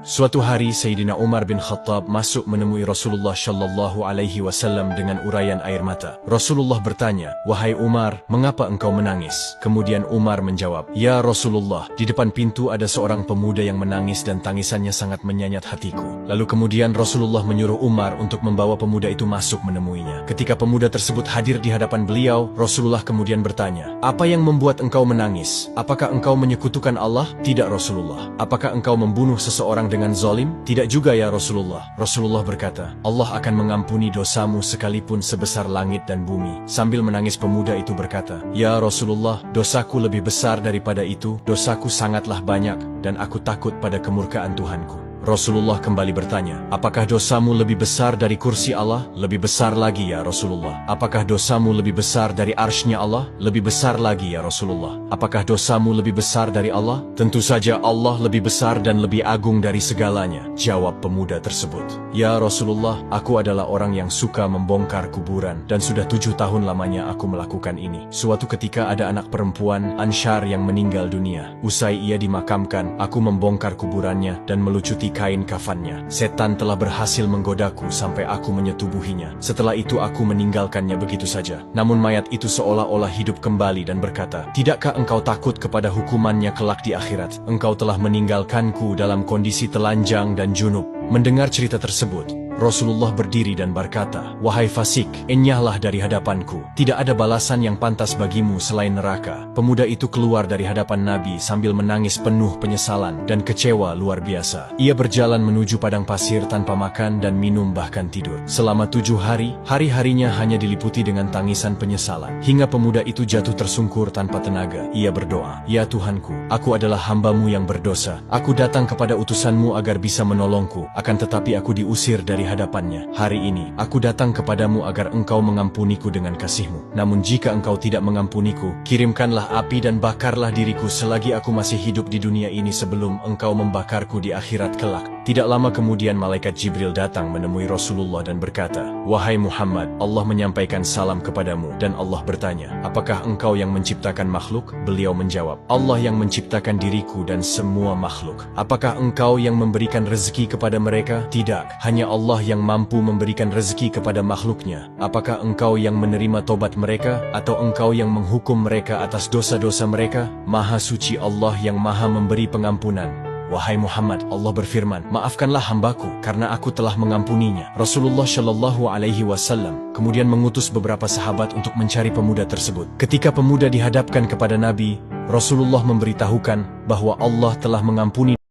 Suatu hari Sayyidina Umar bin Khattab masuk menemui Rasulullah Shallallahu Alaihi Wasallam dengan uraian air mata. Rasulullah bertanya, "Wahai Umar, mengapa engkau menangis?" Kemudian Umar menjawab, "Ya Rasulullah, di depan pintu ada seorang pemuda yang menangis dan tangisannya sangat menyayat hatiku." Lalu kemudian Rasulullah menyuruh Umar untuk membawa pemuda itu masuk menemuinya. Ketika pemuda tersebut hadir di hadapan beliau, Rasulullah kemudian bertanya, "Apa yang membuat engkau menangis? Apakah engkau menyekutukan Allah?" "Tidak Rasulullah." "Apakah engkau membunuh seseorang dengan zalim?" "Tidak juga ya Rasulullah." Rasulullah berkata, "Allah akan mengampuni dosamu sekalipun sebesar langit dan bumi." Sambil menangis pemuda itu berkata, "Ya Rasulullah, dosaku lebih besar daripada itu, dosaku sangatlah banyak, dan aku takut pada kemurkaan Tuhanku." Rasulullah kembali bertanya, "Apakah dosamu lebih besar dari kursi Allah?" "Lebih besar lagi ya Rasulullah." "Apakah dosamu lebih besar dari arsy-Nya Allah?" "Lebih besar lagi ya Rasulullah." "Apakah dosamu lebih besar dari Allah?" "Tentu saja Allah lebih besar dan lebih agung dari segalanya," jawab pemuda tersebut. "Ya Rasulullah, aku adalah orang yang suka membongkar kuburan, dan sudah 7 tahun lamanya aku melakukan ini. Suatu ketika ada anak perempuan, Ansyar, yang meninggal dunia. Usai ia dimakamkan, aku membongkar kuburannya dan melucuti kain kafannya. Setan telah berhasil menggodaku sampai aku menyetubuhinya. Setelah itu aku meninggalkannya begitu saja. Namun mayat itu seolah-olah hidup kembali dan berkata, 'Tidakkah engkau takut kepada hukumannya kelak di akhirat? Engkau telah meninggalkanku dalam kondisi telanjang dan junub.'" Mendengar cerita tersebut, Rasulullah berdiri dan berkata, "Wahai fasik, enyahlah dari hadapanku. Tidak ada balasan yang pantas bagimu selain neraka." Pemuda itu keluar dari hadapan Nabi sambil menangis penuh penyesalan dan kecewa luar biasa. Ia berjalan menuju padang pasir tanpa makan dan minum bahkan tidur. Selama 7 hari, hari-harinya hanya diliputi dengan tangisan penyesalan. Hingga pemuda itu jatuh tersungkur tanpa tenaga. Ia berdoa, "Ya Tuhanku, aku adalah hamba-Mu yang berdosa. Aku datang kepada utusan-Mu agar bisa menolongku. Akan tetapi aku diusir dari hadapannya. Hari ini, aku datang kepadamu agar engkau mengampuniku dengan kasih-Mu. Namun jika engkau tidak mengampuniku, kirimkanlah api dan bakarlah diriku selagi aku masih hidup di dunia ini sebelum engkau membakarku di akhirat kelak." Tidak lama kemudian malaikat Jibril datang menemui Rasulullah dan berkata, "Wahai Muhammad, Allah menyampaikan salam kepadamu." Dan Allah bertanya, "Apakah engkau yang menciptakan makhluk?" Beliau menjawab, "Allah yang menciptakan diriku dan semua makhluk." "Apakah engkau yang memberikan rezeki kepada mereka?" "Tidak, hanya Allah yang mampu memberikan rezeki kepada makhluknya." "Apakah engkau yang menerima tobat mereka, atau engkau yang menghukum mereka atas dosa-dosa mereka?" "Maha suci Allah yang maha memberi pengampunan." "Wahai Muhammad, Allah berfirman, 'Maafkanlah hambaku, karena aku telah mengampuninya.'" Rasulullah Shallallahu Alaihi Wasallam kemudian mengutus beberapa sahabat untuk mencari pemuda tersebut. Ketika pemuda dihadapkan kepada Nabi, Rasulullah memberitahukan bahwa Allah telah mengampuni